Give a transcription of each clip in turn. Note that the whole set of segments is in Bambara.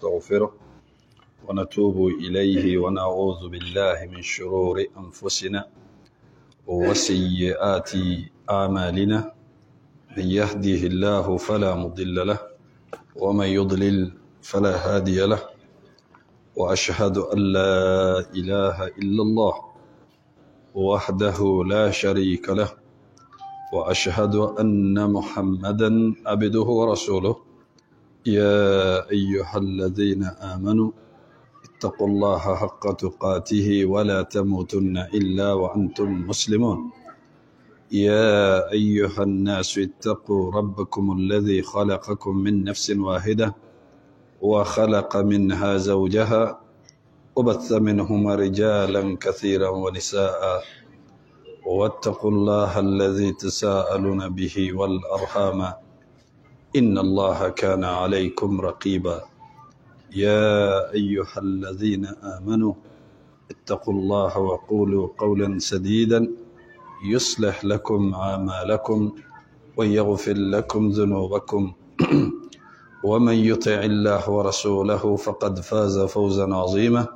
ونستغفره ونتوب إليه ونعوذ بالله من شرور أنفسنا وسيئات أعمالنا. من يهده الله فلا مضل له ومن يضلل فلا هادي له، وأشهد أن لا إله إلا الله وحده لا شريك له، وأشهد أن محمدا عبده ورسوله. يا أيها الذين آمنوا اتقوا الله حق تقاته ولا تموتن إلا وأنتم مسلمون. يا أيها الناس اتقوا ربكم الذي خلقكم من نفس واحدة وخلق منها زوجها وبث منهما رجالا كثيرا ونساء، واتقوا الله الذي تساءلون به والأرحام إن الله كان عليكم رقيبا. يا أيها الذين آمنوا اتقوا الله وقولوا قولا سديدا يصلح لكم أعمالكم ويغفر لكم ذنوبكم ومن يطع الله ورسوله فقد فاز فوزا عظيما.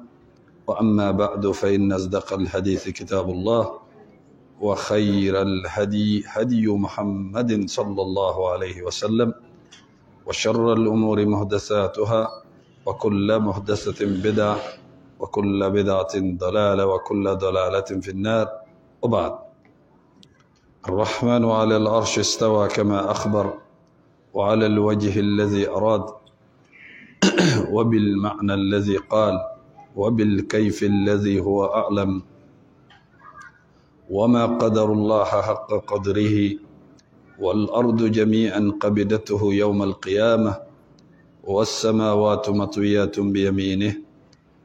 وأما بعد فإن أصدق الحديث كتاب الله، وخير الهدي هدي محمد صلى الله عليه وسلم، وشر الأمور محدثاتها، وكل محدثة بدعة، وكل بدعة ضلالة، وكل ضلالة في النار. وبعد، الرحمن على العرش استوى كما أخبر، وعلى الوجه الذي أراد، وبالمعنى الذي قال، وبالكيف الذي هو أعلم. وما قدر الله حق قدره، والأرض جميعا قبضته يوم القيامة، والسماوات مطويات بيمينه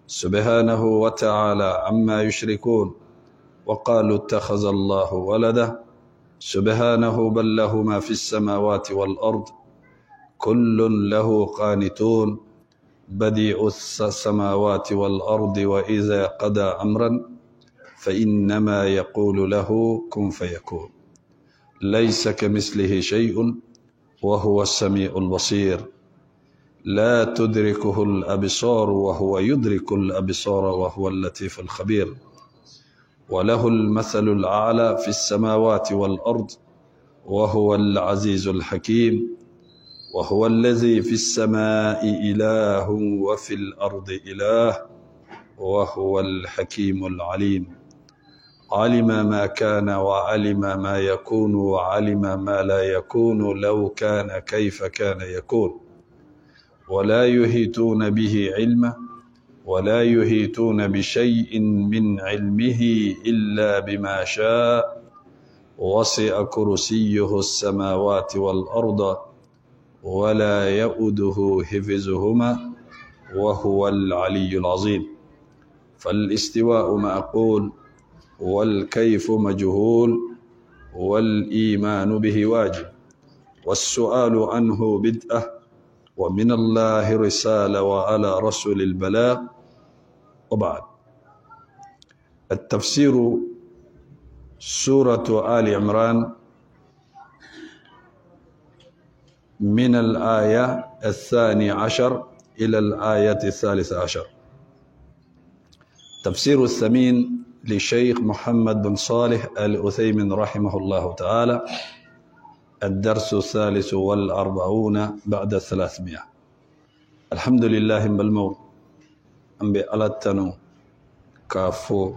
سبحانه وتعالى عما يشركون. وقالوا اتخذ الله ولدا، سبحانه بل له ما في السماوات والأرض كل له قانتون. بديع السماوات والأرض وإذا قضى أمرا فإنما يقول له كن فيكون. ليس كمثله شيء وهو السميع البصير. لا تدركه الأبصار وهو يدرك الأبصار وهو اللطيف الخبير. وله المثل الأعلى في السماوات والأرض وهو العزيز الحكيم. وهو الذي في السماء إله وفي الأرض إله، وهو الحكيم العليم. علم ما كان وعلم ما يكون وعلم ما لا يكون لو كان كيف كان يكون. ولا يحيطون به علما، ولا يحيطون بشيء من علمه إلا بما شاء. وسع كرسيه السماوات والأرض ولا يؤوده حفظهما وهو العلي العظيم. فالاستواء معقول، والكيف مجهول، والإيمان به واجب، والسؤال عنه بدعة، ومن الله رسالة، وعلى رسول البلاغ. وبعد، التفسير سورة آل عمران من الآية 12 إلى الآية 13. تفسير الثمين لشيخ محمد بن صالح العثيمين رحمه الله تعالى. الدرس 43 بعد 300. الحمد لله بالموت أم بألتنو كافو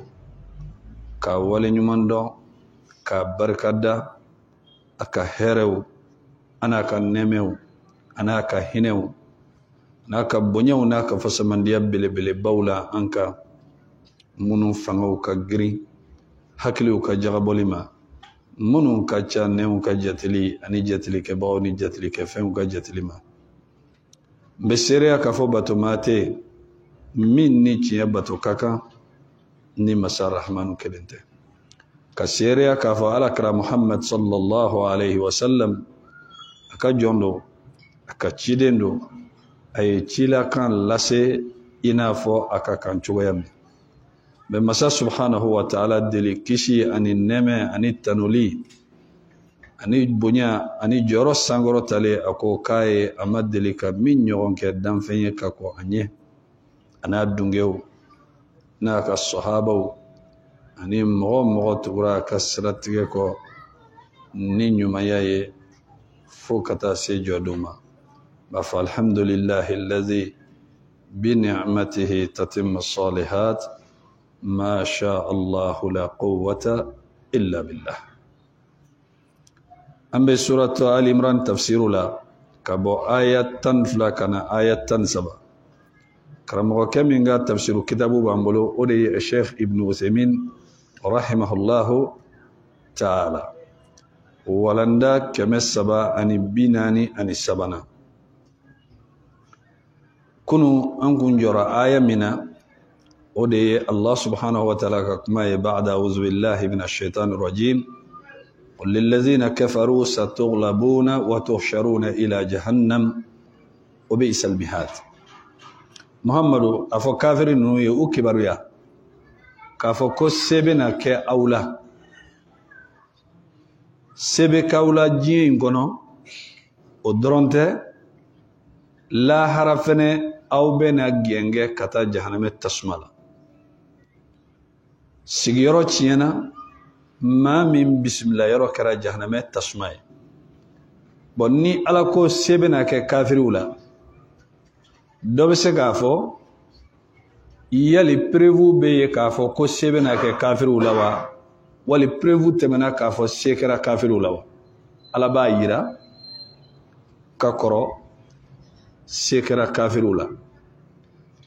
كاولي نماندو كبركدا أكا هيرو أنا كنمو أنا كهنو أنا كبنيو أنا كفسمن دياب بلي بولا أنك منو فنو كجري حكلو كجغبولما منو كجا نيو كجتلي أني جتلي كباو ني جتلي كفهم كجتلي ما بسيريا كفو باتو ماتي من نيتي باتو كاكا ني مسار رحمن كلنته كسيريا كفو على كرا محمد صلى الله عليه وسلم akajondo akachidendo ay chila kan lase inafo akakan chugoyam be masa subhanahu wa ta'ala deli kishi ani neme ani tanuli ani bonya ani joro sangoro tale ako kaye amadelika min ɲɔgɔn kɛ danfɛn ka ko anye ana dungew na ka sahabaw ani mɔgɔ tugura ka siratigɛ kɔ ni ɲumanya ye fo ka taa se jɔduma ba fa alhamdulillahi allazi bi ni'matihi tatimmu salihat ma sha Allah la quwwata illa billah. Ambe surat Ali Imran tafsiru la kabo ayat 12 kana ayat 17 karamɔgɔ kɛ min ka tafsiru kitabu b'an bolo o de ye Sheikh Ibn Uthaymin rahimahullahu ta'ala walanda 343 kunu an kun jɔra aya mina o de ye Allah subhanahu wa ta'ala ka kuma ye ba'da a'udhu billahi minash shaitanir rajim qul lil ladzina kafaru satughlabuna wa tuhsharuna ila jahannam wa bi'sal mihad. Muhammadu afɔ kafiri ninnu ye u kibaruya k'a fɔ ko sebe na kɛ aw la, sebe k'aw la diɲɛ in kɔnɔ o dɔrɔn tɛ lahara fɛnɛ aw bɛ na gɛngɛ ka taa jahanamɛ tasuma la. Sigiyɔrɔ tiɲɛna maa min bisimila yɔrɔ kɛra jahanamɛ tasuma ye. Bon ni Ala ko sebe na kɛ kafiriw la, dɔ bɛ se k'a fɔ yali preuve bɛ ye k'a fɔ ko se bɛna kɛ kafiriw la wa wali preuve tɛmɛna k'a fɔ se kɛra kafiriw la wa? Ala b'a yira ka kɔrɔ se kɛra kafiriw la.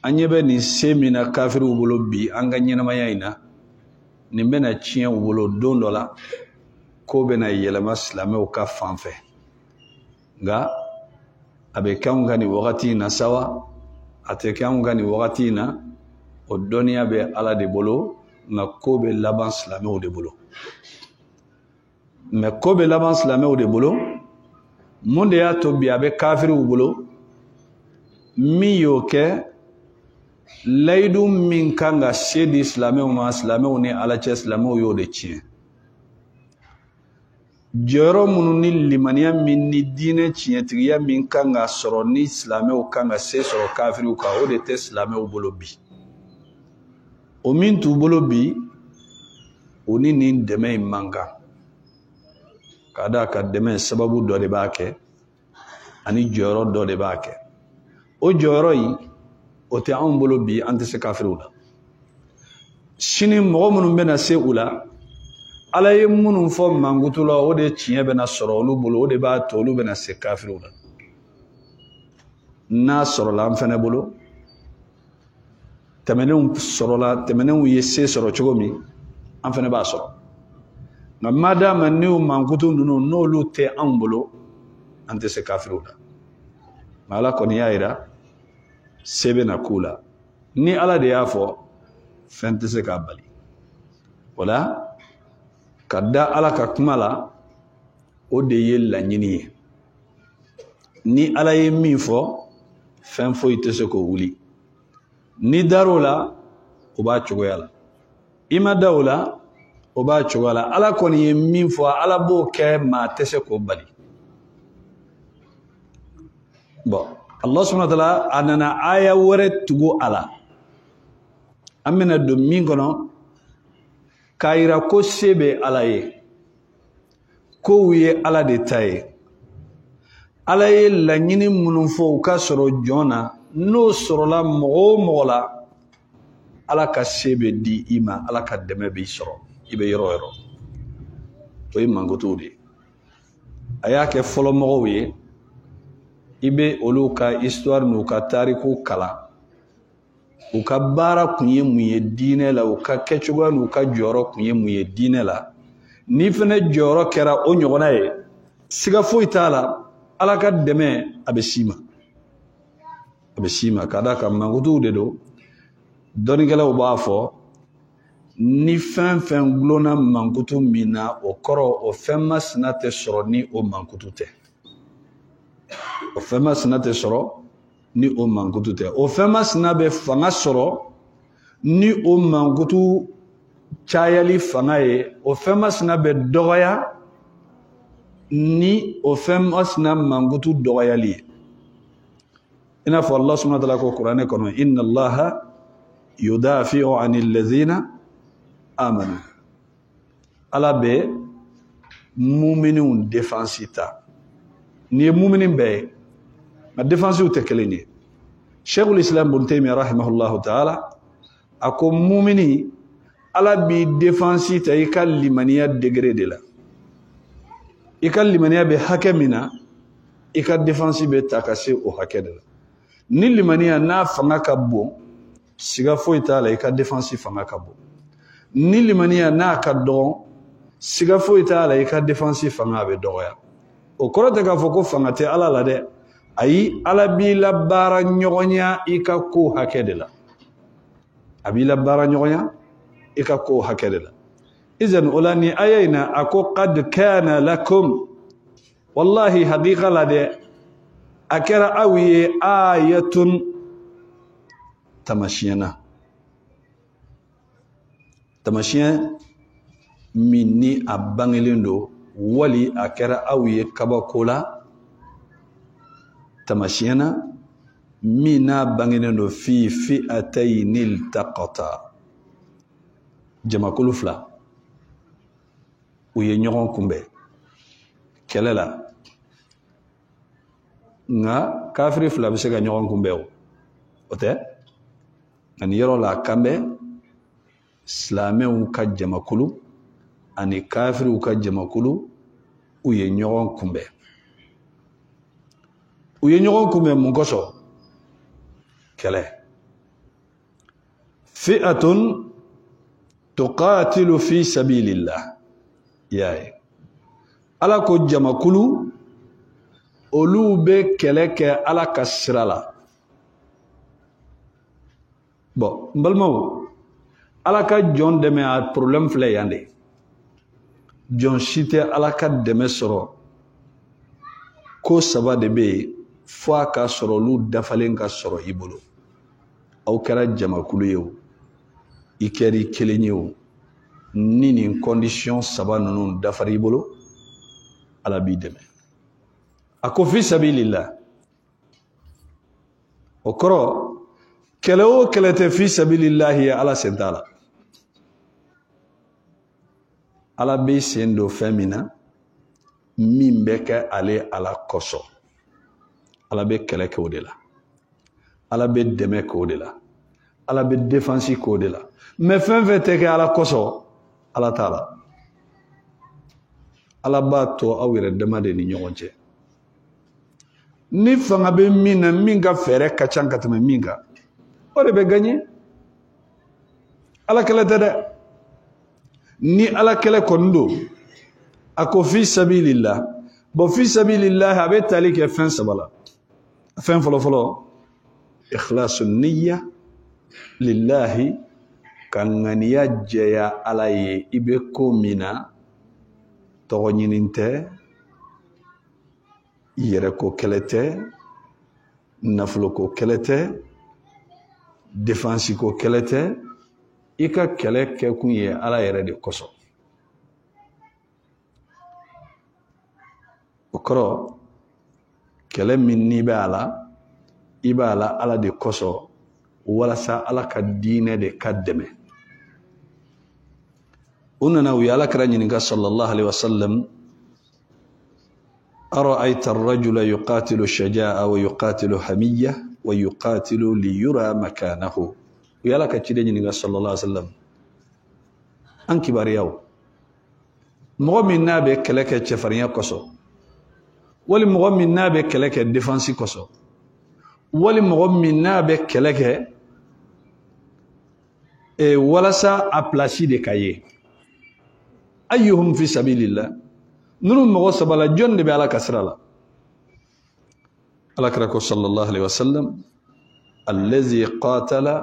An ɲɛ bɛ nin se min na kafiriw bolo bi an ka ɲɛnamaya in na, nin bɛna tiɲɛ u bolo don dɔ la ko bɛna yɛlɛma silamɛw ka fan fɛ. Nka a bɛ kɛ anw ka nin wagati in na sawa, a tɛ kɛ anw ka nin wagati in na, o dɔnniya bɛ Ala de bolo, nka ko bɛ laban silamɛw de bolo. Mais ko bɛ laban silamɛw de bolo, mun de y'a to bi a bɛ kafiriw bolo, min y'o kɛ layidu min kan ka se di silamɛw ma, silamɛw ni Ala cɛ silamɛw y'o de tiɲɛ. Jɔyɔrɔ minnu ni limaniya min ni diinɛ tiɲɛtigiya min kan ka sɔrɔ ni silamɛw kan ka se sɔrɔ kafiriw kan, o de tɛ silamɛw bolo bi. O min t'u bolo bi, o ni nin dɛmɛ in man kan. Ka d'a kan dɛmɛ sababu dɔ de b'a kɛ ani jɔyɔrɔ dɔ de b'a kɛ. O jɔyɔrɔ in o tɛ anw bolo bi, an tɛ se kafiriw la. Sini mɔgɔ minnu bɛna se u la, Ala ye minnu fɔ mankutu la, o de tiɲɛ bɛna sɔrɔ olu bolo, o de b'a to olu bɛna se kafiriw la. N'a sɔrɔla an fɛnɛ bolo, tɛmɛnenw ye se sɔrɔ cogo min, an fɛnɛ b'a sɔrɔ. Nka madama ni o mankutu ninnu n'olu tɛ anw bolo, an tɛ se kafiriw la. Nka Ala kɔni y'a jira se bɛna k'u la. Ni Ala de y'a fɔ, fɛn tɛ se k'a bali. O la ka da Ala ka kuma la, o de ye laɲini ye. Ni Ala ye min fɔ, fɛn foyi tɛ se k'o wuli. Ni dar'o la, o b'a cogoya la. I ma da o la, o b'a cogoya la. Ala kɔni ye min fɔ, Ala b'o kɛ, maa tɛ se k'o bali. Bon, Allah subhanahu wa ta'ala a nana aya wɛrɛ tugu a la. An bɛna don min kɔnɔ, k'a yira ko se bɛ Ala ye, kow ye Ala de ta ye. Ala ye laɲini minnu fɔ u ka sɔrɔ jɔn na, n'o sɔrɔla mɔgɔ o mɔgɔ la, Ala ka se bɛ di i ma, Ala ka dɛmɛ b'i sɔrɔ, i bɛ yɔrɔ o yɔrɔ. O ye mankutuw de ye. A y'a kɛ fɔlɔ mɔgɔw ye, i bɛ olu ka histoire n'u ka tariku kalan. U ka baara kun ye mun ye diinɛ la, u ka kɛcogoya n'u ka jɔyɔrɔ kun ye mun ye diinɛ la. Ni fɛnɛ jɔyɔrɔ kɛra o ɲɔgɔnna ye, siga foyi t'a la, Ala ka dɛmɛ a bɛ s'i ma. A bɛ s'i ma, ka d'a kan mankutuw de don. Dɔnnikɛlaw b'a fɔ, ni fɛn fɛn gulonna mankutu min na, o kɔrɔ o fɛn masina tɛ sɔrɔ ni o mankutu tɛ. O fɛn masina tɛ sɔrɔ ni o mankutu tɛ. O fɛn masina bɛ fanga sɔrɔ ni o mankutu cayali fanga ye. O fɛn masina bɛ dɔgɔya ni o fɛn masina mankutu dɔgɔyali ye i n'a fɔ Allah subhanahu wa ta'ala ko kuranɛ kɔnɔ inna Allaha yudafi'u 'anil ladhina amanu Ala bɛ muminun défense ta ni ye muminin bɛɛ ye nka défense tɛ kelen ye Sheikhul Islam Ibn Taymiyyah rahimahullahu ta'ala a ko mumini Ala b'i défense ta i ka limaniya degré de la i ka limaniya bɛ hakɛ min na i ka défense bɛ ta ka se o hakɛ de la ni limaniya n'a fanga ka bon siga foyi t'a la i ka défense fanga ka bon ni limaniya n'a ka dɔgɔ siga foyi t'a la i ka défense fanga bɛ dɔgɔya o kɔrɔ tɛ k'a fɔ ko fanga tɛ Ala la dɛ ayi Ala b'i la baara ɲɔgɔnya i ka ko hakɛ de la a b'i la baara ɲɔgɔnya i ka ko hakɛ de la izan o la ni aya in na a ko qad kana lakum wallahi haqiqa la dɛ a kɛra aw ye ayatun tamasiyɛn min ni a bangelen don wali a kɛra aw ye kabako la tamasiyɛn na min n'a bangelen don fi fi'atayni iltaqata jamakulu fila u ye ɲɔgɔn kunbɛn kɛlɛ la nka kafiri fila bɛ se ka ɲɔgɔn kunbɛn o tɛ nka nin yɔrɔ la a kan bɛ silamɛw ka jamakulu ani kafiriw ka jamakulu u ye ɲɔgɔn kunbɛn mun kosɔn kɛlɛ fi'atun tuqatilu fi sabilillah y'a ye Ala ko jamakulu olu bɛ kɛlɛ kɛ Ala ka sira la bon n balimaw Ala ka jɔn dɛmɛ a problème filɛ yan de jɔn si tɛ Ala ka dɛmɛ sɔrɔ ko saba de bɛ yen fo a ka sɔrɔ olu dafalen ka sɔrɔ i bolo aw kɛra jamakulu ye o i kɛra i kelen ye o ni nin condition saba ninnu dafara i bolo Ala b'i dɛmɛ a ko fi sabilillah o kɔrɔ kɛlɛ o kɛlɛ tɛ fi sabilillah ye Ala sen t'a la Ala bɛ sen don fɛn min na min bɛ kɛ ale Ala kosɔn Ala bɛ kɛlɛ kɛ o de la Ala bɛ dɛmɛ kɛ o de la Ala bɛ défense kɛ o de la mais fɛn fɛn tɛ kɛ Ala kosɔn Ala t'a la Ala b'a to aw yɛrɛ dama de ni ɲɔgɔn cɛ ni fanga bɛ min na min ka fɛɛrɛ ka ca ka tɛmɛ min kan o de bɛ gagner Ala kɛlɛ tɛ dɛ ni Ala kɛlɛ kɔni don a ko fi sabilillah bon fi sabilillah a bɛ tali kɛ fɛn saba la fɛn fɔlɔ fɔlɔ ikhlasun niyya lillahi ka ŋaniya jɛya Ala ye i bɛ ko min na tɔgɔ ɲini tɛ yɛrɛ ko kɛlɛ tɛ nafolo ko kɛlɛ tɛ défense ko kɛlɛ tɛ i ka kɛlɛ kɛ kun ye Ala yɛrɛ de kosɔn o kɔrɔ kɛlɛ min n'i bɛ a la i b'a la Ala de kosɔn walasa Ala ka diinɛ de ka dɛmɛ u nana u ye Alakira ɲininka sallallahu alaihi wasallam ara'ayta ar-rajula yuqatilu shaja'a wa yuqatilu hamiyya wa yuqatilu liyura makanahu u ye Ala ka ciden ɲininka sallallahu alaihi wasallam an kibariyaw mɔgɔ min n'a bɛ kɛlɛ kɛ cɛfarinya kosɔn wali mɔgɔ min n'a bɛ kɛlɛ kɛ défense kosɔn wali mɔgɔ min n'a bɛ kɛlɛ kɛ walasa a place de ka ye ayyuhum fi sabilillah nunu mɔgɔ saba la jɔn de bɛ Ala ka sira la Alakira ko sallallahu alaihi wasallam allazi qatala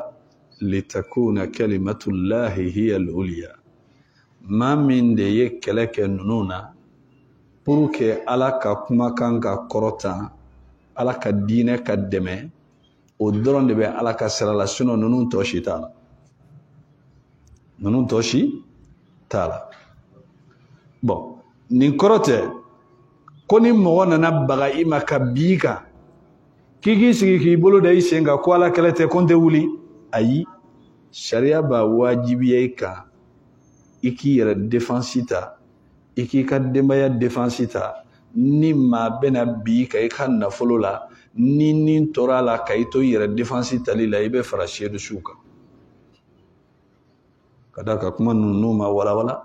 litakuna kalimatullahi hiya al-ulya maa min de ye kɛlɛ kɛ ninnu na pour que Ala ka kumakan ka kɔrɔtan Ala ka diinɛ ka dɛmɛ o dɔrɔn de bɛ Ala ka sira la sinon ninnu tɔ si t'a la bon nin kɔrɔ tɛ koni mogo nana baga ima ka bika kiki sigi ki bolo da isenga ko ala kelete konte wuli ayi sharia ba wajibiye ka iki yɛrɛ défense ta iki ka denbaya défense ta ni ma bena bi ka i ka nafolo la ni tora la ka i to yɛrɛ défense tali la i bɛ fara seedu su kan ka da ka kuma ninnu ma walawala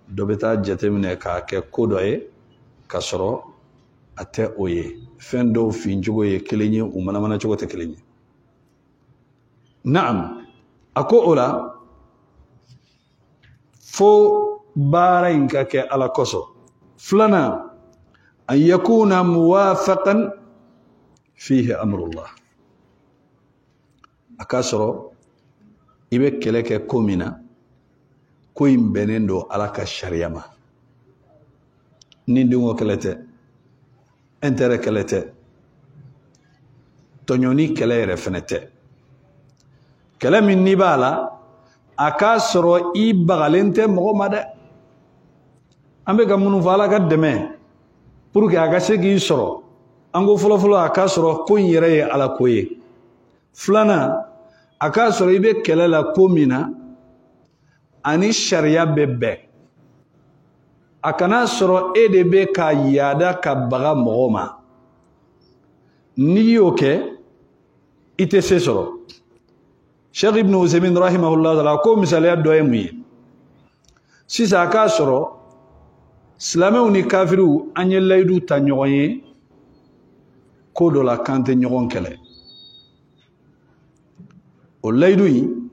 dɔ bɛ taa jateminɛ k'a kɛ ko dɔ ye ka sɔrɔ a tɛ o ye fɛn dɔw fin cogo ye kelen ye u manamana cogo tɛ kelen ye naam a ko o la fo baara in ka kɛ ala kosɔn filanan an yakuna muwafaqan fihi amrullah a k'a sɔrɔ i bɛ kɛlɛ kɛ ko min na ko in bɛnnen don ala ka sariya ma ni denko kɛlɛ tɛ intérêt kɛlɛ tɛ tɔɲɔni kɛlɛ yɛrɛ fɛnɛ tɛ kɛlɛ min n'i b'a la a k'a sɔrɔ i bagalen tɛ mɔgɔ ma dɛ an bɛ ka minnu fɔ ala ka dɛmɛ pour que a ka se k'i sɔrɔ an ko fɔlɔfɔlɔ a k'a sɔrɔ ko in yɛrɛ ye ala ko ye filanan a k'a sɔrɔ i bɛ kɛlɛ la ko min na ani sariya bɛ bɛn a kana sɔrɔ e de bɛ ka yaada ka baga mɔgɔ ma n'i y'o kɛ i tɛ se sɔrɔ Sheikh Ibn Uzaymin rahimahullah ta'ala ko misaliya dɔ ye mun ye sisan a k'a sɔrɔ silamɛw ni kafiriw an ye layidu ta ɲɔgɔn ye ko dɔ la k'an tɛ ɲɔgɔn kɛlɛ o layidu in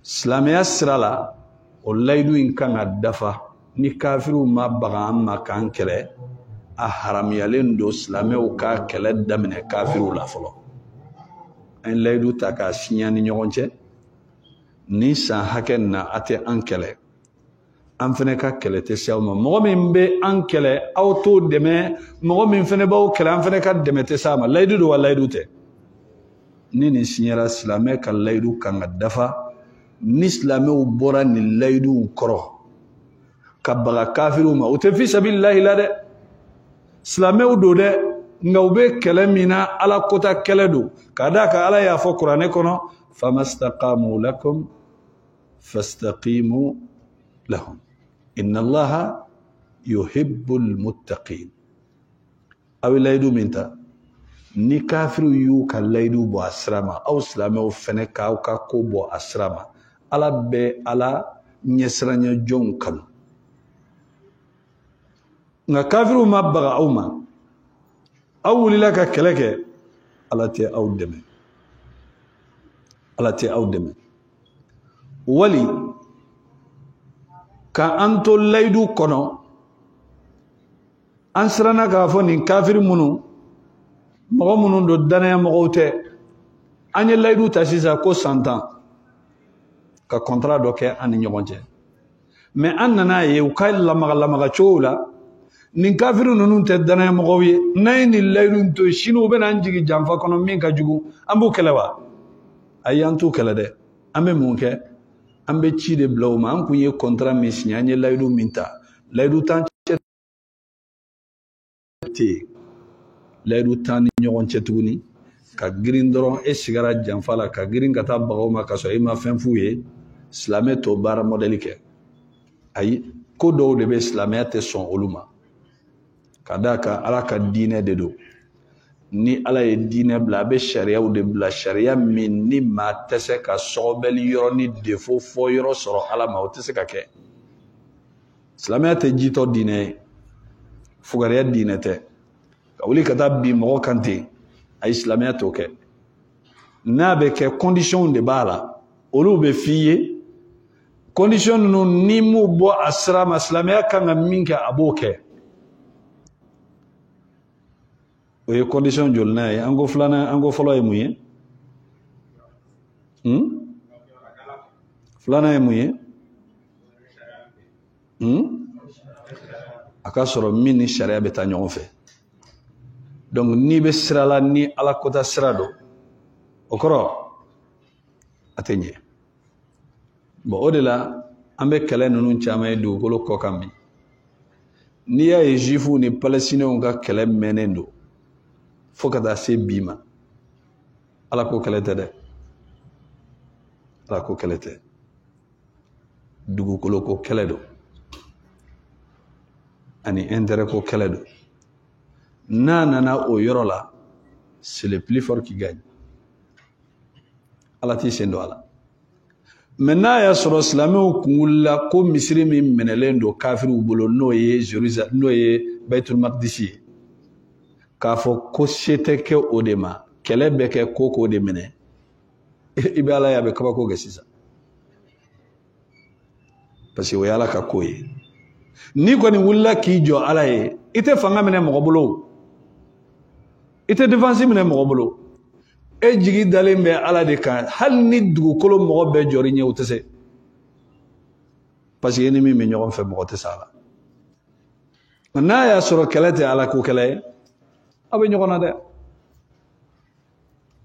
silamɛya sira la o layidu in kan ka dafa ni kafiriw ma baga an ma k'an kɛlɛ a haramuyalen don silamɛw ka kɛlɛ daminɛ kafiriw la fɔlɔ an layidu ta k'a siɲɛ ni ɲɔgɔn cɛ ni san hakɛ na a tɛ an kɛlɛ an fɛnɛ ka kɛlɛ tɛ se aw ma mɔgɔ min bɛ an kɛlɛ aw t'o dɛmɛ mɔgɔ min fɛnɛ b'aw kɛlɛ an fɛnɛ ka dɛmɛ tɛ se a ma layidu don wa layidu tɛ ni nin siɲɛra silamɛ ka layidu kan ka dafa ni silamɛw bɔra nin layiduw kɔrɔ ka baga kafiriw ma o tɛ fi sabilillahi la dɛ silamɛw don dɛ nka u bɛ kɛlɛ min na ala kota kɛlɛ don ka d'a kan ala y'a fɔ kuranɛ kɔnɔ famastaqamu lakum fastaqimu lahum inna allaha yuhibbul muttaqin aw ye layidu min ta ni kafiriw y'u ka layidu bɔ a sira ma aw silamɛw fɛnɛ k'aw ka ko bɔ a sira ma ala bɛ ala ɲɛsiranya jɔnw kanu nka kafiriw ma baga aw ma aw wulila ka kɛlɛ kɛ ala tɛ aw dɛmɛ ala tɛ aw dɛmɛ wali ka an to layidu kɔnɔ an siranna k'a fɔ nin kafiri minnu mɔgɔ minnu don danaya mɔgɔw tɛ an ye layidu ta sisan ko san 10 ka contrat dɔ kɛ an ni ɲɔgɔn cɛ mais an nana ye u ka lamaga cogow la nin kafiri ninnu tɛ danaya mɔgɔw ye n'an ye nin layidu to sini u bɛna an jigi janfa kɔnɔ min ka jugu an b'u kɛlɛ wa ayi an t'u kɛlɛ dɛ an bɛ mun kɛ an bɛ ci de bila u ma an kun ye contrat min signé an ye layidu min ta layidu t'an cɛ tɛ layidu t'an ni ɲɔgɔn cɛ tuguni ka girin dɔrɔn e sigara janfa la ka girin ka taa bagaw ma ka sɔrɔ i ma fɛn f'u ye silamɛ t'o baara mɔdɛli kɛ ayi ko dɔw de bɛ silamɛya tɛ sɔn olu ma ka d'a kan ala ka diinɛ de don ni ala ye diinɛ bila a bɛ sariyaw de bila sariya min ni maa tɛ se ka sɔgɔbɛli yɔrɔ ni defo fɔ yɔrɔ sɔrɔ ala ma o tɛ se ka kɛ silamɛya tɛ jitɔ diinɛ ye fugariya diinɛ tɛ ka wuli ka taa bin mɔgɔ kan ten ayi silamɛya t'o kɛ n'a bɛ kɛ condition de b'a la olu bɛ f'i ye condition ninnu ni m'u bɔ a sira ma silamɛya kan ka min kɛ a b'o kɛ o ye condition jolina ye an ko filanan an ko fɔlɔ ye mun ye filanan ye mun ye a ka sɔrɔ min ni sariya bɛ taa ɲɔgɔn fɛ donc n'i bɛ sira la ni ala kota sira don o kɔrɔ a tɛ ɲɛ bon o de la an bɛ kɛlɛ ninnu caman ye dugukolo kɔ kan bi n'i y'a ye juifs ni palestiniens ka kɛlɛ mɛnnen don fo ka taa se bi ma Ala ko kɛlɛ tɛ dɛ Ala ko kɛlɛ tɛ dugukolo ko kɛlɛ don ani intérêt ko kɛlɛ don n'a nana o yɔrɔ la c'est le plus fort qui gagne Ala t'i sen don a la mais n'a y'a sɔrɔ silamɛw kun wulila ko misiri min minɛlen don kafiriw bolo n'o ye Jérusalem n'o ye Baitul Maqdis ye k'a fɔ ko se tɛ kɛ o de ma kɛlɛ bɛ kɛ ko k'o de minɛ i bɛ Ala ye a bɛ kabako kɛ sisan parce que o ye Ala ka ko ye n'i kɔni wulila k'i jɔ Ala ye i tɛ fanga minɛ mɔgɔ bolo i tɛ défense minɛ mɔgɔ bolo e jigi dalen bɛ Ala de kan hali ni dugukolo mɔgɔ bɛɛ jɔr'i ɲɛ o tɛ se parce que ni min bɛ ɲɔgɔn fɛ mɔgɔ tɛ se a la n'a y'a sɔrɔ kɛlɛ tɛ Ala ko kɛlɛ ye a bɛ ɲɔgɔn na dɛ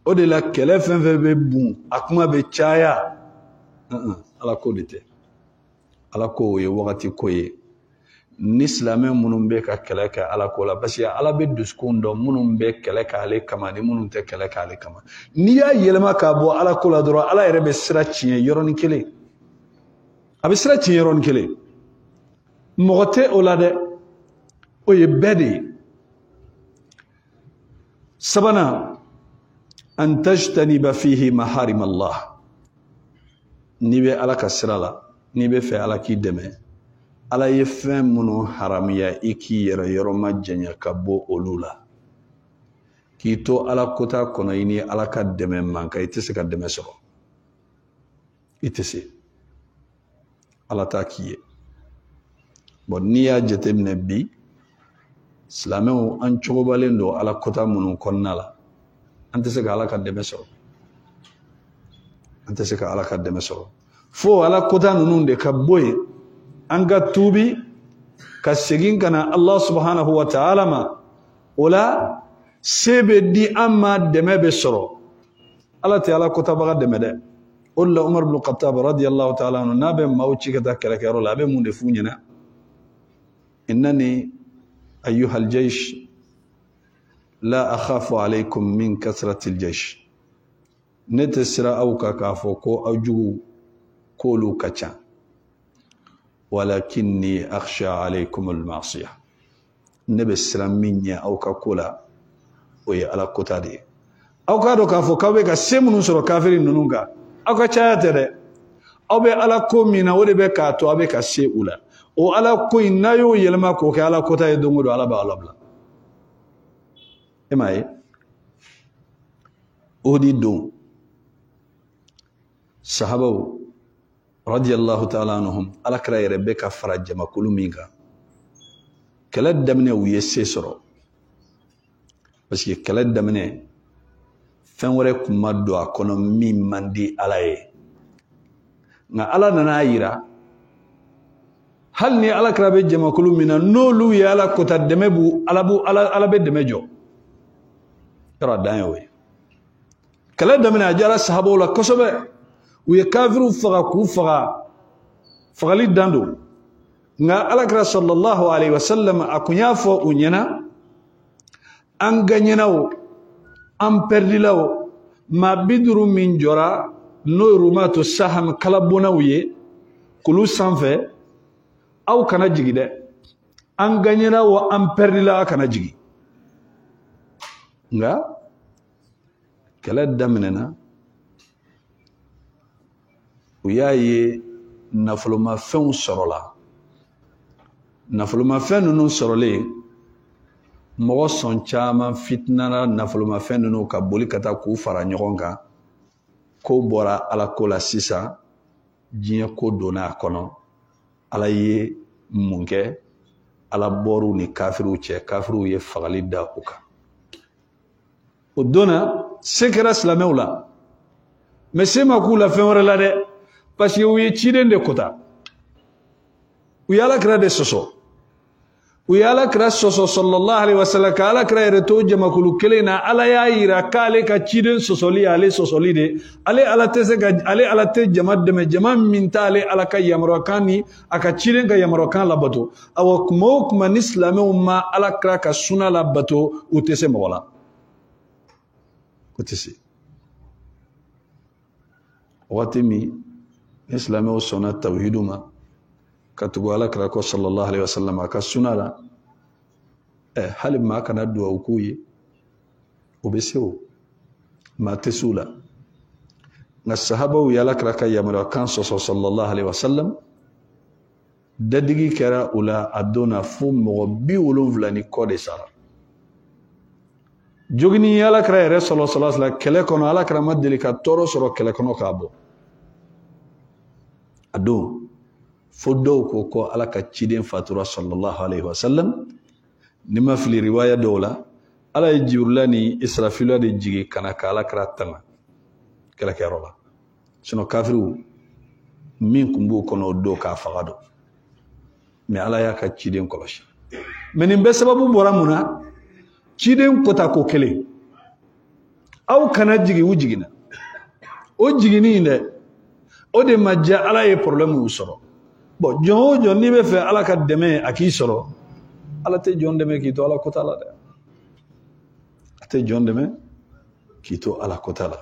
o de la kɛlɛ fɛn fɛn bɛ bun a kuma bɛ caya Ala ko de tɛ Ala ko o ye wagati ko ye ni silamɛ minnu bɛ ka kɛlɛ kɛ Ala ko la parce que Ala bɛ dusukun dɔn minnu bɛ kɛlɛ kɛ ale kama ni minnu tɛ kɛlɛ kɛ ale kama n'i y'a yɛlɛma k'a bɔ Ala ko la dɔrɔn Ala yɛrɛ bɛ sira tiɲɛ yɔrɔnin kelen a bɛ sira tiɲɛ yɔrɔnin kelen mɔgɔ tɛ o la dɛ o ye bɛɛ de ye sabanan an tajtaniba fihi maharim Allah n'i bɛ Ala ka sira la n'i bɛ fɛ Ala k'i dɛmɛ Ala ye fɛn minnu haramiya i k'i yɛrɛ yɔrɔ ma janya ka bɔ olu la k'i to Ala kota kɔnɔ i ni Ala ka dɛmɛ man kan i tɛ se ka dɛmɛ sɔrɔ i tɛ se Ala t'a k'i ye bon n'i y'a jateminɛ bi silamɛw an cogobalen don Ala kota minnu kɔnɔna la an tɛ se ka Ala ka dɛmɛ sɔrɔ an tɛ se ka Ala ka dɛmɛ sɔrɔ fo Ala kota ninnu de ka bɔ yen an ka tuubi ka segin ka na Allah subhanahu wa ta'ala ma o la se bɛ di an ma dɛmɛ bɛ sɔrɔ Ala tɛ Ala kotabaga dɛmɛ dɛ o de la Umar ibn Khattab radiyallahu ta'ala anhu n'a bɛ maaw ci ka taa kɛlɛkɛyɔrɔ la a bɛ mun de f'u ɲɛna innani ayyuhal jaysh la akhafu alaykum min kasratil jaysh ne tɛ sira aw kan k'a fɔ ko aw jugu k'olu ka ca walakinni akhsha alaykum al-ma'siyah ne bɛ siran min ɲɛ aw ka ko la o ye Ala kota de ye aw k'a dɔn k'a fɔ k'aw bɛ ka se minnu sɔrɔ kafiri ninnu kan aw ka caya tɛ dɛ aw bɛ Ala ko min na o de bɛ k'a to aw bɛ ka se u la o Ala ko in n'a y'o yɛlɛma k'o kɛ Ala kota ye don o don Ala b'a labila e m'a ye o de don sahabaw radiyallahu ta'ala anhum alakira yɛrɛ bɛ ka fara jamakulu min kan kɛlɛ daminɛ u ye se sɔrɔ parce que kɛlɛ daminɛ fɛn wɛrɛ tun ma don a kɔnɔ min man di Ala ye nka Ala nana yira hali ni alakira bɛ jamakulu min na n'olu ye Ala kota dɛmɛ bu Ala bɛ dɛmɛ jɔ yɔrɔ a dan ye o ye kɛlɛ daminɛ a diyara sahabaw la kosɛbɛ u ye kafiriw faga k'u faga fagali dan don nka alakira sallallahu alaihi wasallam a kun y'a fɔ u ɲɛna an gagnera an perdila maa 50 min jɔra n'o ye rumato saham kalabonaw ye kulu sanfɛ aw kana jigi dɛ an gagnera an perdila a kana jigi nka kɛlɛ daminɛna u y'a ye nafolomafɛnw sɔrɔla nafolomafɛn ninnu sɔrɔlen mɔgɔ sɔn caman fitinara nafolomafɛn ninnu ka boli ka taa k'u fara ɲɔgɔn kan ko bɔra Ala ko la sisan diɲɛ ko donna a kɔnɔ Ala ye mun kɛ Ala bɔr'u ni kafiriw cɛ kafiriw ye fagali da u kan o donna se kɛra silamɛw la mais se ma k'u la fɛn wɛrɛ la dɛ parce que u ye ciden de kota u ye Alakira de sɔsɔ ويالا كرا صلى الله عليه وسلم كالا كرا يرتو جما كلو كلينا على يا يرا كالي كتشيدن سوسولي علي سوسولي دي علي تسجا علي تجمع دم جمع من تالي على كي يمركاني أكتشيدن كي يمركان لبتو أو كموك من إسلام وما على كرا كسونا لبتو وتسمع ولا وتسي واتمي إسلام وسنة توحيدما katugo ala kira ko sallallahu alaihi wasallam aka sunala halim ma kana duwa ukuye obesewo ma tesula na sahaba wi ala kira kay yamara kan sallallahu alaihi wasallam dadigi kera ula adona fu mo bi wolon vlani kode sara jogini ala kira re sallallahu alaihi wasallam kele kono ala kira madeli ka toro soro kele kono kabo ado فدو كوكو على كتشيدين فاتورة صلى الله عليه وسلم نما في الرواية دولا على يجيولاني إسرافيلا دي جيجي كانا كالا كراتنا كلا كيرولا شنو كافرو مين كمبو كونو دو كافغادو مي على يا كتشيدين كولوش من بسبب برامونا تشيدين كوتا كوكلي أو كانا جيجي وجيجينا او جيجيني نه او دي مجا على يي بروبليم وسرو bon jon ni be fe ala ka deme akisoro ala te jon deme kito ala kotala de ate jon deme kito ala kotala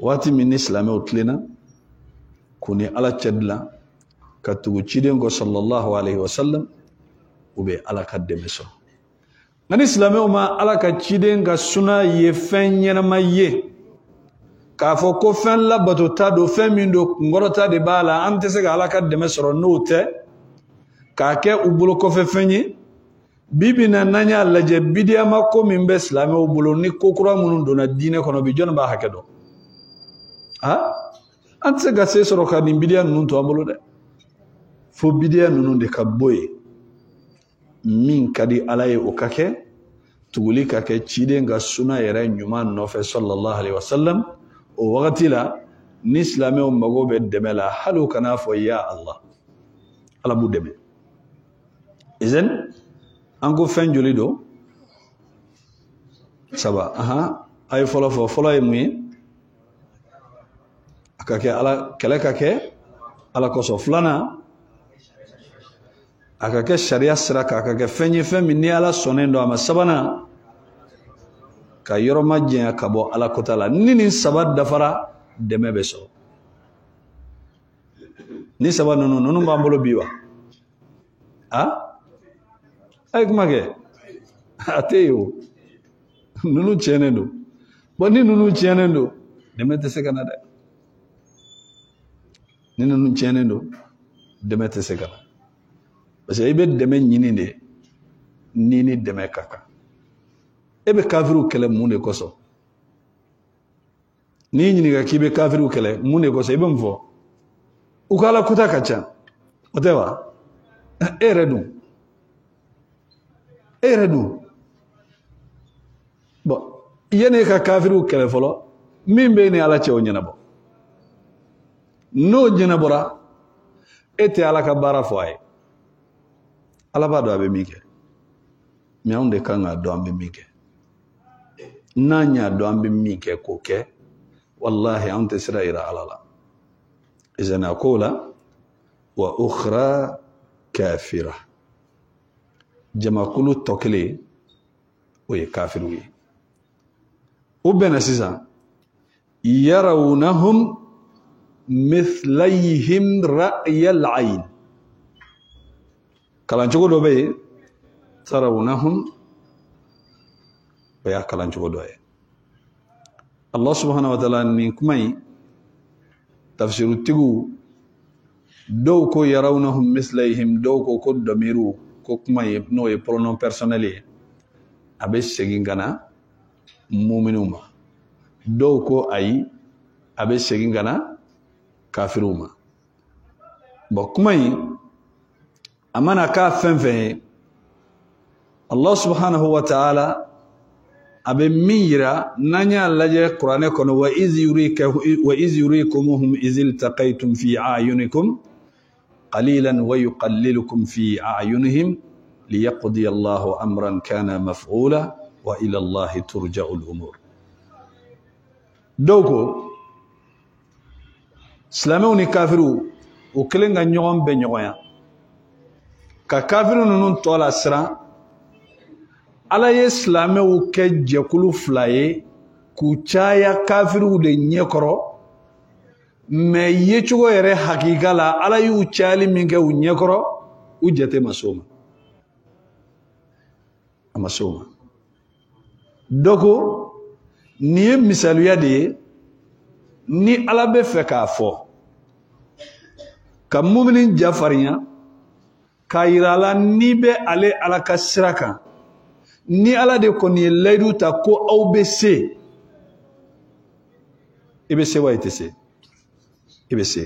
wati min islam o tlena kuni ala chedla katugo chiden go sallallahu alaihi wasallam ube ala ka deme so nan islam o ma ala ka chiden ga suna ye fenyana maye ka fo ko fen la bato ta do fen min do ngorota de bala ante se ala ka de mesoro note ka ke ubulo ko fe fenyi bibi na nanya laje bidia ma ko min be islami ubulo ni ko kura munun do na dine kono bi jon ba hakedo ha ante se ga se soro ka ni bidia nun to abulo de fo bidia nun de ka boy min kadi alaye o kake tuguli kake chide nga suna yere nyuma no fe sallallahu alaihi wasallam o wakati la ni islami o mago be deme la halu kana fo ya Allah ala bu deme izen ango fen joli do saba ay folo e muy akake ala kele kake ala ko so flana akake sharia sira akake fenye femi ni ala sonendo ama sabana ka yoro majje akabo ala kotala nini sabad dafara deme beso ni sabad nunu mbambolo biwa ay kumage ateyo nunu chenendo boni nunu chenendo deme te sekana de ni nunu chenendo deme te sekana parce que ibe deme nyini de nini deme kaka ebe kafiru kele mune koso ni nyini ga kibe kafiru kele mune koso ibe mfo ukala kuta kacha otewa eredu bo yene ka kafiru kele folo mimbe ni ala chewo nyana bo no nyana bora ete ala ka bara foy ala ba do abe mike mi onde kanga do ambe mike nanya do ambe mike koke wallahi anta siraira alala idan aqula wa ukhra kafira jama kulu tokle o ye kafiru ye ubena sisa yarawnahum مثليهم رأي العين كلام جوجو دوبي ترونهم ويا كلام جوجو دوبي الله سبحانه وتعالى نكمي تفسير تيغو دوكو يرونهم مثليهم دوكو كود دميرو كوكماي نو اي برونون بيرسونيلي ابي سيغينغانا مؤمنوما دوكو اي ابي سيغينغانا kafiruma bo kuma yi amana ka fenfen Allah subhanahu wa ta'ala abe mira nanya laje qur'ane kono wa iz yurikumuhum iz iltaqaytum fi a'yunikum qalilan wa yuqallilukum fi a'yunihim liyaqdi Allahu amran kana maf'ula wa ila Allahi turja'ul umur. Donc silamɛw ni kafiru o kelen ka ɲɔgɔn bɛ ɲɔgɔn ya ka kafiru ninnu tɔ la siran Ala ye silamɛw kɛ jɛkulu fila ye k'u caya kafiruw de ɲɛkɔrɔ mais yecogo yɛrɛ hakika la Ala y'u cayali min kɛ u ɲɛkɔrɔ u jate ma s'o ma a ma s'o ma donc nin ye misaliya de ye ni Ala bɛ fɛ k'a fɔ ka mumini jafarinya k'a yira la ni bɛ ale Ala ka sira kan ni Ala de kɔni ye layidu ta ko aw bɛ se i bɛ se wa i tɛ se i bɛ se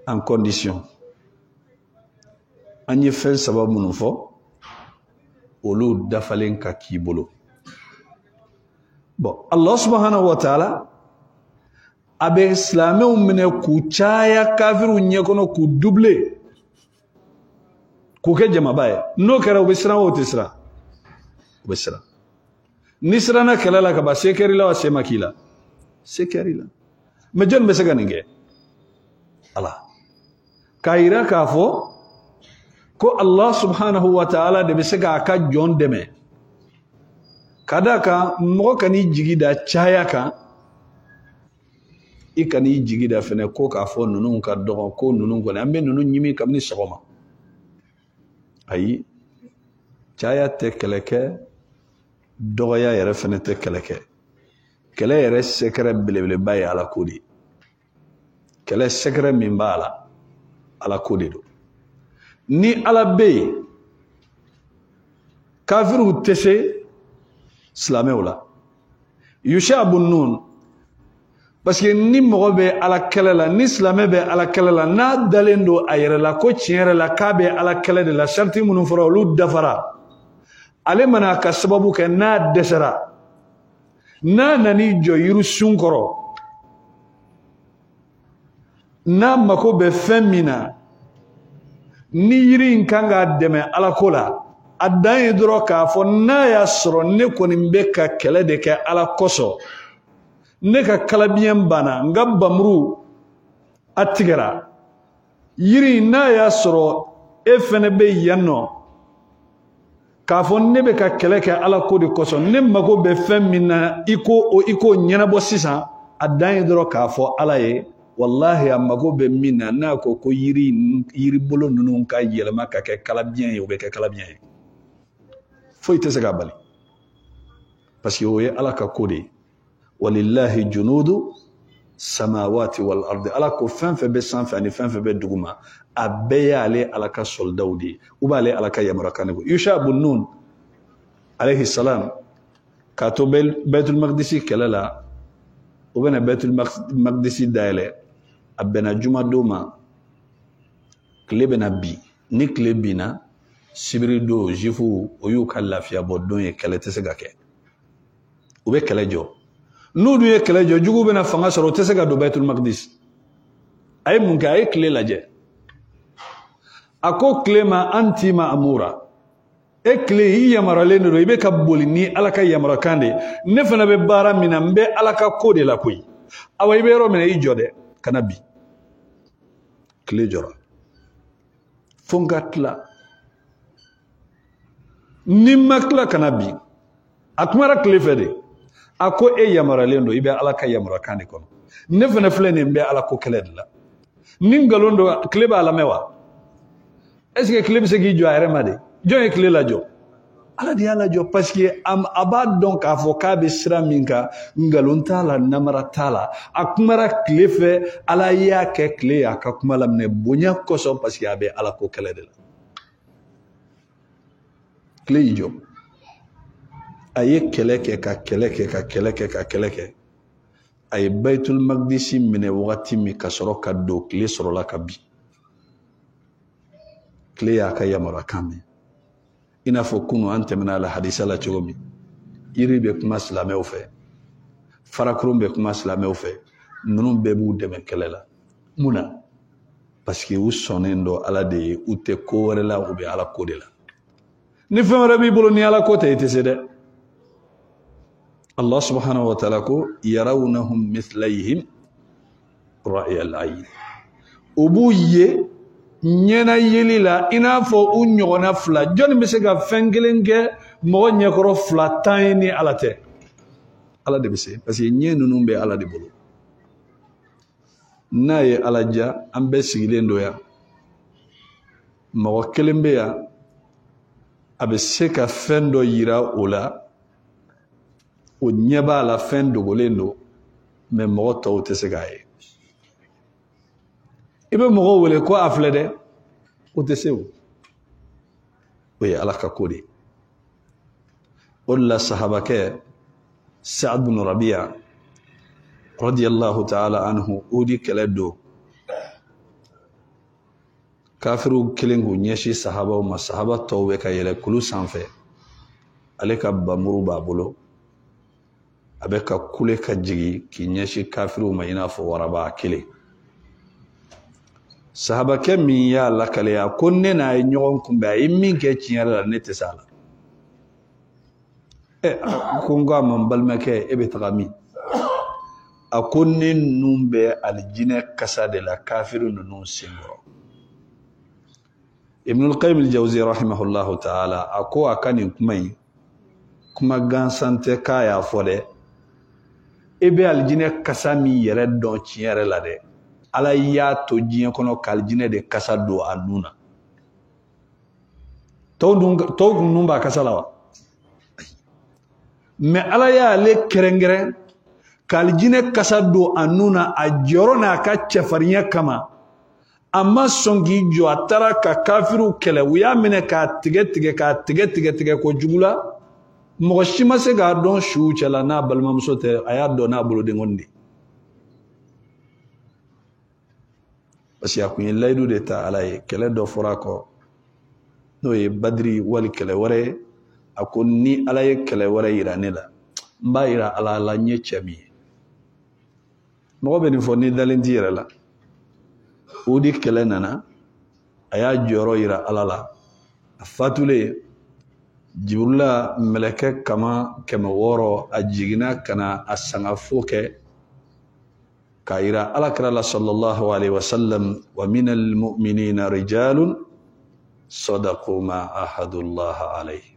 en condition an ye fɛn saba minnu fɔ olu dafalen ka k'i bolo bon Allah subhanahu wa ta'ala a bɛ silamɛw minɛ k'u caya kafiruw ɲɛkɔnɔ k'u doubler k'u kɛ jamaba ye n'o kɛra u bɛ siran o tɛ siran u bɛ siran ni siranna kɛlɛ la ka ban se kɛr'i la wa se ma k'i la se kɛr'i la mais jɔnni bɛ se ka nin kɛ Ala k'a yira k'a fɔ ko Allah subhanahu wa ta'ala de bɛ se k'a ka jɔn dɛmɛ ka d'a kan mɔgɔ ka n'i jigi da caya kan i ka n'i jigi da fɛnɛ ko k'a fɔ ninnu ka dɔgɔ ko ninnu kɔni an bɛ ninnu ɲimi kabini sɔgɔma ayi caya tɛ kɛlɛ kɛ dɔgɔya yɛrɛ fɛnɛ tɛ kɛlɛ kɛ kɛlɛ yɛrɛ secret belebeleba ye Ala ko de ye kɛlɛ secret min b'a la Ala ko de don ni Ala bɛ yen kafiruw tɛ se silamɛw la Yusha bun Nun parce que ni mɔgɔ bɛ Ala kɛlɛ la ni silamɛ bɛ Ala kɛlɛ la n'a dalen don a yɛrɛ la ko tiɲɛ yɛrɛ la k'a bɛ Ala kɛlɛ de la sarti minnu fɔra olu dafara ale mana ka sababu kɛ n'a dɛsɛra n'a nan'i jɔ yirisun kɔrɔ n'a mako bɛ fɛn min na ni yiri in kan k'a dɛmɛ Ala ko la a dan ye dɔrɔn k'a fɔ n'a y'a sɔrɔ ne kɔni bɛ ka kɛlɛ de kɛ Ala kosɔn ne ka kalabiɲɛ banna n ka bamuru a tigɛra yiri n'a y'a sɔrɔ e fɛnɛ bɛ yan nɔ k'a fɔ ne bɛ ka kɛlɛ kɛ Ala ko de kosɔn ne mago bɛ fɛn min na i ko ɲɛnabɔ sisan a dan ye dɔrɔn k'a fɔ Ala ye wallahi a mago bɛ min na n'a ko yiribolo ninnu ka yɛlɛma ka kɛ kalabiɲɛ ye o bɛ kɛ kalabiɲɛ ye foyi tɛ se k'a bali parce que o ye Ala ka ko de ye walillahi junudu samawati wal ardi Ala ko fɛn fɛn bɛ sanfɛ ani fɛn fɛn bɛ duguma a bɛɛ y'ale Ala ka soldaw de ye ou bien ale Ala ka yamarakan de ye Yusha bun Nun alayhi salam k'a to Baitul Maqdisi kɛlɛ la o bɛna Baitul Maqdisi dayɛlɛ a bɛnna jumadon ma tile bɛna bi ni tile binna sibiri don juifuw o y'u ka lafiya bɔ don ye kɛlɛ tɛ se ka kɛ u bɛ kɛlɛ jɔ n'u dun ye kɛlɛ jɔ juguw bɛna fanga sɔrɔ o tɛ se ka don Baitul Maqdis a ye mun kɛ a ye tile lajɛ a ko tile ma anti ma'mura e tile i yamaralen de don i bɛ ka boli ni Ala ka yamarakan de ne fana bɛ baara min na n bɛ Ala ka ko de la koyi awa i bɛ yɔrɔ min na i jɔ dɛ kana bi tile jɔra fo n ka tila ni n ma tila kana bi a kumara tile fɛ de a ko e yamaralen don i bɛ Ala ka yamarakan de kɔnɔ ne fana filɛ nin bɛ Ala ko kɛlɛ de la ni nkalon don tile b'a lamɛn wa est-ce que tile bɛ se k'i jɔ a yɛrɛ ma de jɔn ye tile lajɔ Ala de y'a lajɔ parce que a b'a dɔn k'a fɔ k'a bɛ sira min kan nkalon t'a la namara t'a la a kumara tile fɛ Ala y'a kɛ tile y'a ka kuma laminɛ bonya kosɔn parce que a bɛ Ala ko kɛlɛ de la tile y'i jɔ a ye kɛlɛ kɛ ka kɛlɛ kɛ ka kɛlɛ kɛ ka kɛlɛ kɛ a ye Baitul Maqdisi minɛ wagati min ka sɔrɔ ka don tile sɔrɔla ka bin tile y'a ka yamarakan mɛn i n'a fɔ kunu an tɛmɛna a la hadisa la cogo min yiri bɛ kuma silamɛw fɛ farakurun bɛ kuma silamɛw fɛ ninnu bɛɛ b'u dɛmɛ kɛlɛ la mun na parce que u sɔnnen don Ala de ye u tɛ ko wɛrɛ la u bɛ Ala ko de la ni fɛn wɛrɛ b'i bolo ni ala ko tɛ i tɛ se dɛ Allah subhanahu wa ta'ala ko yarawnahum mithlayhim ra'yal ayn u b'u ye ɲɛna yeli la i n'a fɔ u ɲɔgɔnna fila jɔnni bɛ se ka fɛn kelen kɛ mɔgɔ ɲɛkɔrɔ fila tan ye ni ala tɛ ala de bɛ se parce que ɲɛ ninnu bɛ ala de bolo n'a ye ala ja an bɛɛ sigilen don yan mɔgɔ kelen bɛ yan a bɛ se ka fɛn dɔ yira o la o ɲɛ b'a la fɛn dogolen don mais mɔgɔ tɔw tɛ se k'a ye i bɛ mɔgɔw wele ko a filɛ dɛ o tɛ se o ye ala ka ko de o de la sahabakɛ Sa'ad bin Rabi'a radiyallahu ta'ala anhu o di kɛlɛ don kafiru kelen k'u ɲɛsin sahabaw ma sahaba tɔw bɛ ka yɛlɛ kulu sanfɛ ale ka bamuru b'a bolo a bɛ ka kule ka jigin k'i ɲɛsin kafiru ma i n'a fɔ waraba kelen sahabakɛ min y'a lakaleya ko ne n'a ye ɲɔgɔn kunbɛn a ye min kɛ tiɲɛ yɛrɛ la ne tɛ se a la ko n ko a ma n balimakɛ e bɛ taga min a ko ne ninnu bɛ alijinɛ kasa de la kafiru ninnu senkɔrɔ Ibn al-Qayyim al-Jawzi rahimahullahu ta'ala a ko a ka nin kuma in kuma gansan tɛ k'a y'a fɔ dɛ e bɛ alijinɛ kasa min yɛrɛ dɔn tiɲɛ yɛrɛ la dɛ ala y'a to diɲɛ kɔnɔ ka alijinɛ de kasa don a nun na tɔw kun nun b'a kasa la wa mais ala y'ale kɛrɛnkɛrɛn ka alijinɛ kasa don a nun na a jɔyɔrɔ n'a ka cɛfarinya kama a ma sɔn k'i jɔ a taara ka kafiru kɛlɛ u y'a minɛ k'a tigɛ ko jugu la mɔgɔ si ma se k'a dɔn suw cɛla n'a balimamuso tɛ a y'a dɔn n'a bolodenkɔni de parce que a kun ye layidu de ta ala ye kɛlɛ dɔ fɔra a kɔ n'o ye badiri wali kɛlɛ wɛrɛ ye a ko ni ala ye kɛlɛ wɛrɛ yira ne la n b'a yira ala la n ye cɛ min ye mɔgɔ bɛ nin fɔ ni dalen t'i yɛrɛ la o di kɛlɛ nana a y'a jɔyɔrɔ yira ala la a fatulen Jibrila mɛlɛkɛ kama 600 a jiginna ka na a sangafo kɛ k'a yira alakira la sallallahu alaihi wasallam wa minal mu'minina rijalun sadaqu ma ahadullah alaihi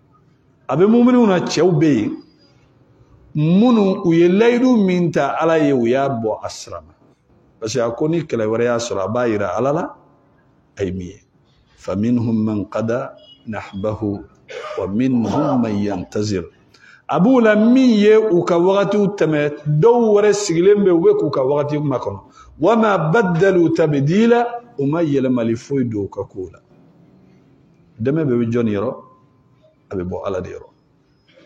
a bɛ mu'miniw na cɛw bɛ yen minnu u ye layidu min ta ala ye u y'a bɔ a sira ma parce que a ko ni kɛlɛ wɛrɛ y'a sɔrɔ a b'a yira ala la a ye min ye fa minhum man qada nahbahu wa minhum man yantazir a b'u la min ye u ka wagatiw tɛmɛ dɔw wɛrɛ sigilen bɛ u bɛ k'u ka wagati ma kɔnɔ wa ma baddalu tabdila u ma yɛlɛmali foyi don u ka kow la dɛmɛ bɛ jɔnni yɔrɔ a bɛ bɔ ala de yɔrɔ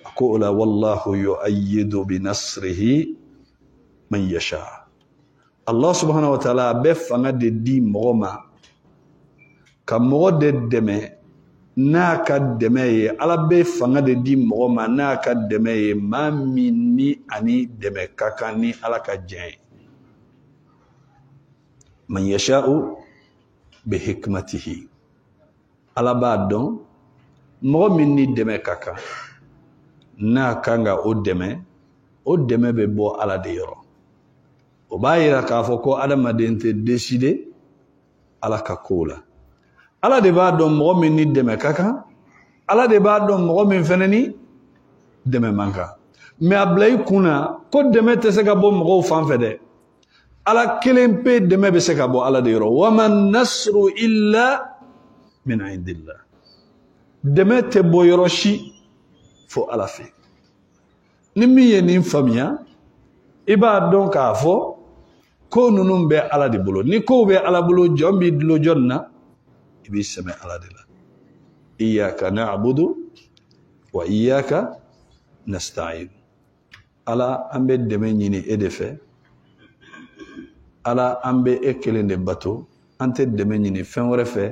a ko o la wallahu yu'ayyidu bi nasrihi man yasha Allah subhanahu wa ta'ala a bɛ fanga de di mɔgɔ ma ka mɔgɔ de dɛmɛ n'a ka dɛmɛ ye ala bɛ fanga de di mɔgɔ ma n'a ka dɛmɛ ye maa min ni ani dɛmɛ ka kan ni ala ka jɛn ye man yasha'u bi hikmatihi ala b'a dɔn mɔgɔ min ni dɛmɛ ka kan n'a kan ka o dɛmɛ bɛ bɔ ala de yɔrɔ o b'a yira k'a fɔ ko adamaden tɛ décider ala ka kow la ala de b'a dɔn mɔgɔ min ni dɛmɛ ka kan ala de b'a dɔn mɔgɔ min fɛnɛ ni dɛmɛ man kan mais a bila i kun na ko dɛmɛ tɛ se ka bɔ mɔgɔw fan fɛ dɛ ala kelen pe dɛmɛ bɛ se ka bɔ ala de yɔrɔ wa ma nasru illa min indillah dɛmɛ tɛ bɔ yɔrɔ si fo ala fɛ ni min ye nin faamuya i b'a dɔn k'a fɔ ko ninnu bɛ ala de bolo ni kow bɛ ala bolo jɔn b'i dulo jɔn na i b'i sɛmɛ ala de la iyyaka na'budu wa iyyaka nasta'in ala an bɛ dɛmɛ ɲini e de fɛ ala an bɛ e kelen de bato an tɛ dɛmɛ ɲini fɛn wɛrɛ fɛ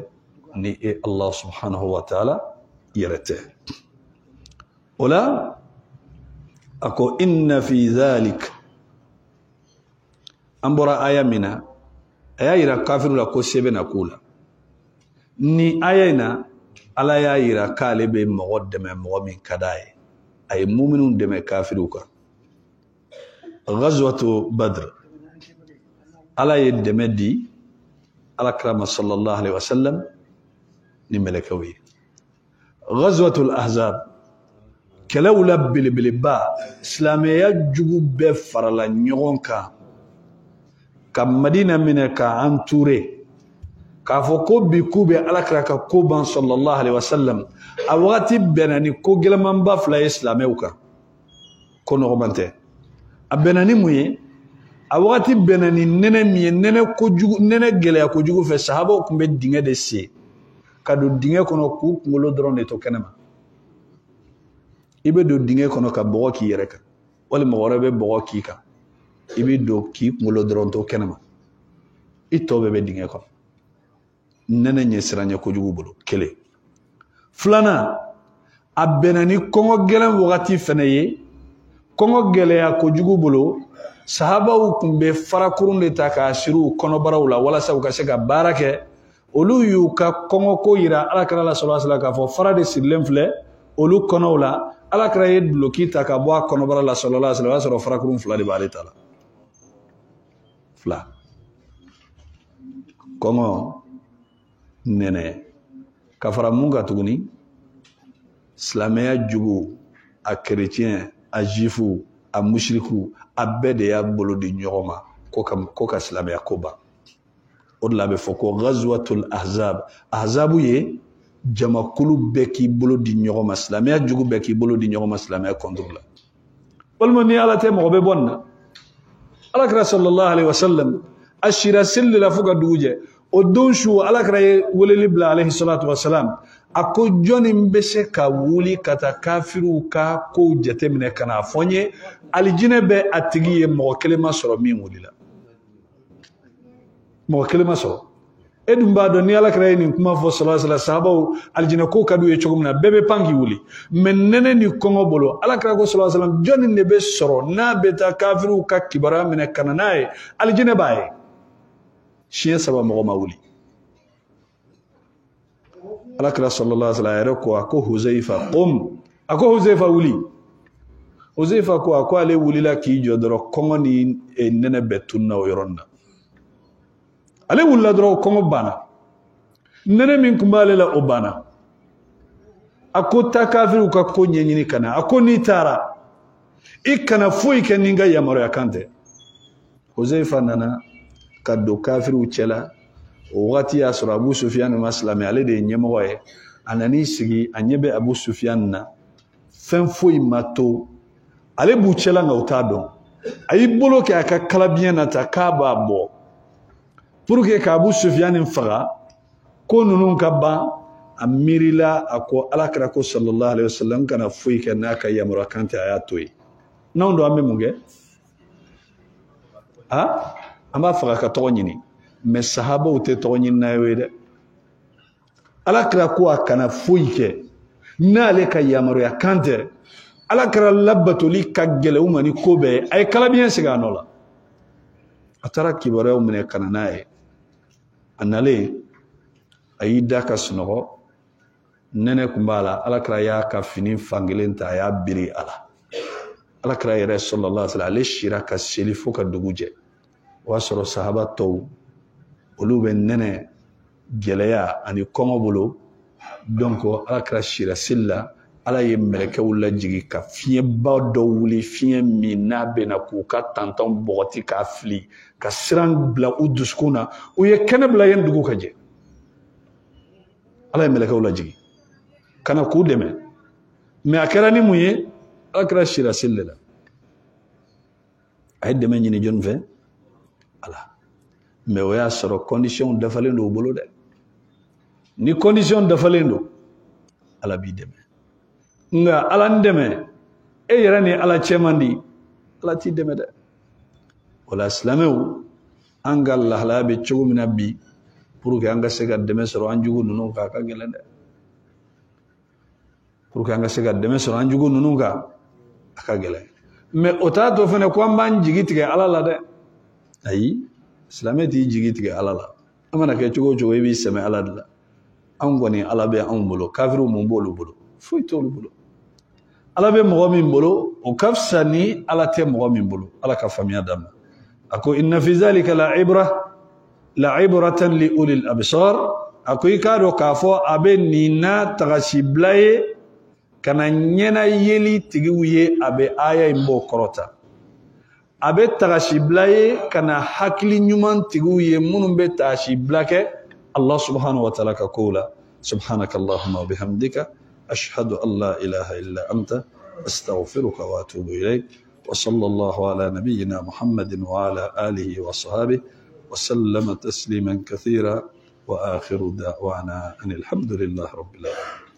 ni e Allah subhanahu wa ta'ala yɛrɛ tɛ o la a ko inna fi dhalik an bɔra aya min na a y'a yira kafiru la ko se bɛ na k'u la ni aya in na ala y'a yira k'ale bɛ mɔgɔ dɛmɛ mɔgɔ min ka d'a ye a ye muminun dɛmɛ kafiriw kan ghazwatu badr ala ye dɛmɛ di alakira ma sallallahu alaihi wasallam ni mɛlɛkɛw ye ghazwatul ahzab kɛlɛw la belebeleba silamɛya jugu bɛɛ farala ɲɔgɔn kan ka madina minɛ ka entouré k'a fɔ ko bi k'u bɛ alakira ka ko ban sallallahu alaihi wasallam a wagati bɛnna ni ko gɛlɛmanba fila ye silamɛw kan ko nɔgɔman tɛ a bɛnna ni mun ye a wagati bɛnna ni nɛnɛ min ye nɛnɛ gɛlɛya kojugu fɛ sahabaw tun bɛ dingɛ de sen ka don dingɛ kɔnɔ k'u kunkolo dɔrɔn de to kɛnɛma i bɛ don dingɛ kɔnɔ ka bɔgɔ k'i yɛrɛ kan walima mɔgɔ wɛrɛ bɛ bɔgɔ k'i kan i bɛ don k'i kunkolo dɔrɔn to kɛnɛma i tɔ bɛɛ bɛ dingɛ kɔnɔ nɛnɛ ɲɛ siran ɲɛ kojugu bolo kelen filanan a bɛnna ni kɔngɔ gɛlɛn wagati fana ye kɔngɔ gɛlɛya kojugu bolo sahabaw tun bɛ farakurun de ta k'a siri u kɔnɔbaraw la walasa u ka se ka baara kɛ olu y'u ka kɔngɔko yira alakira la sallallahu alaihi wasallam k'a fɔ fara de sirilen filɛ olu kɔnɔw la alakira ye duloki ta ka bɔ a kɔnɔbara la sallallahu alaihi wasallam o y'a sɔrɔ farakurun fila de b'ale ta la fila kɔngɔ nɛnɛ ka fara mun kan tuguni silamɛya jugu a kerecɛn a jifu a mushriku a bɛɛ de y'a bolo di ɲɔgɔn ma ko ka silamɛya ko ban o de la a bɛ fɔ ko ghazwatul ahzab ahzabu ye jamakulu bɛɛ k'i bolo di ɲɔgɔn ma silamɛya jugu bɛɛ k'i bolo di ɲɔgɔn ma silamɛya contre la walima ni ala tɛ mɔgɔ bɛ bɔ nin na alakira sallallahu alaihi wasallam a sira seli la fo ka dugu jɛ o don su alakira ye weleli bila alaihi salatu wasalam a ko jɔnni bɛ se ka wuli ka taa kafiriw ka kow jateminɛ ka n'a fɔ n ye alijinɛ bɛ a tigi ye mɔgɔ kelen ma sɔrɔ min wulila mɔgɔ kelen ma sɔrɔ e dun b'a dɔn ni alakira ye nin kuma fɔ sallallahu alaihi wasallam sahabaw alijinɛ ko ka d'u ye cogo min na bɛɛ bɛ pan k'i wuli mais nɛnɛ ni kɔngɔ bolo alakira ko sallallahu alaihi wasallam jɔnni de bɛ sɔrɔ n'a bɛ taa kafiriw ka kibaruya minɛ ka na n'a ye alijinɛ b'a ye siɲɛ 3 mɔgɔ ma wuli alakira sallallahu alaihi wasallam yɛrɛ ko a ko Huzaifa qum a ko Huzaifa wuli Huzaifa ko a ko ale wulila k'i jɔ dɔrɔn kɔngɔ ni nɛnɛ bɛɛ tunna o yɔrɔ na ale wulila dɔrɔn kɔngɔ banna nɛnɛ min tun b'ale la o banna a ko taa kafiriw ka ko ɲɛɲini ka na a ko n'i taara i kana foyi kɛ ni n ka yamaruya kan tɛ Huzaifa nana ka don kafiriw cɛla o wagati y'a sɔrɔ Abu Sufyan ma silamɛ ale de ye ɲɛmɔgɔ ye a nan'i sigi a ɲɛ bɛ Abu Sufyan na fɛn foyi ma to ale b'u cɛla nka u t'a dɔn a y'i bolo kɛ a ka kalabiɲɛ na ta k'a b'a bɔ pour que ka Abu Sufyan faga ko ninnu ka ban a miirila a ko alakira ko sallallahu alaihi wasallam kana foyi kɛ n'a ka yamaruya kan tɛ a y'a to yen n'anw don an bɛ mun kɛ an b'a faga ka tɔgɔ ɲini mais sahabaw tɛ tɔgɔ ɲini n'a ye dɛ alakira ko a kana foyi kɛ n'ale ka yamaruya kan tɛ alakira labatoli ka gɛlɛ u ma ni ko bɛɛ a ye kalabiɲɛ sigi a nɔ la a taara kibaruyaw minɛ ka na n'a ye a nalen a y'i da ka sunɔgɔ nɛnɛ tun b'a la alakira y'a ka fini fankelen ta a y'a biri a la alakira yɛrɛ sallallahu alaihi wasallam ale sira ka seli fo ka dugu jɛ o y'a sɔrɔ sahaba tɔw olu bɛ nɛnɛ gɛlɛya ani kɔngɔ bolo donc alakira sira seli la ala ye mɛlɛkɛw lajigi ka fiɲɛba dɔ wuli fiɲɛ min n'a bɛna k'u ka tantanw bɔgɔti k'a fili ka siran bila u dusukun na u ye kɛnɛ bila yen dugu ka jɛ ala ye mɛlɛkɛw lajigi ka na k'u dɛmɛ mais a kɛra ni mun ye alakira sira seli de la a ye dɛmɛ ɲini jɔnni fɛ ala mais o y'a sɔrɔ condition dafalen don u bolo dɛ ni condition dafalen don ala b'i dɛmɛ nga ala n dɛmɛ e yɛrɛ ni ala cɛ man di ala t'i dɛmɛ dɛ wala silamɛw an ka lahalaya bɛ cogo min na bi pour que an ka se ka dɛmɛ sɔrɔ an jugu ninnu kan a ka gɛlɛn dɛ pour que an ka se ka dɛmɛ sɔrɔ an jugu ninnu kan a ka gɛlɛn mais o t'a to fɛnɛ ko an b'an jigi tigɛ ala la dɛ ayi silamɛ t'i jigi tigɛ ala la an mana kɛ cogo o cogo i b'i sɛmɛ ala de la angoni ala be an bolo kafiru mun bolo bolo foi to bolo ala be mo min bolo o kafsani ala te mo min bolo ala ka famiya dam ako inna fi zalika la'ibratan li ulil absar ako ikado kafo abe nina tagasiblaye kana nyena yeli tigiwiye abe aya imbo korota abe tagasiblaye kana hakli nyuman tigiwiye munum be tashiblake Allah subhanahu wa ta'ala ka kula subhanaka allahumma wa bihamdika ashhadu an la ilaha illa anta astaghfiruka wa atubu ilayk wa sallallahu ala nabiyyina muhammadin wa ala alihi wa sahbihi wa sallama tasliman kathira wa akhiru da'wana anil hamdulillahi rabbil alamin.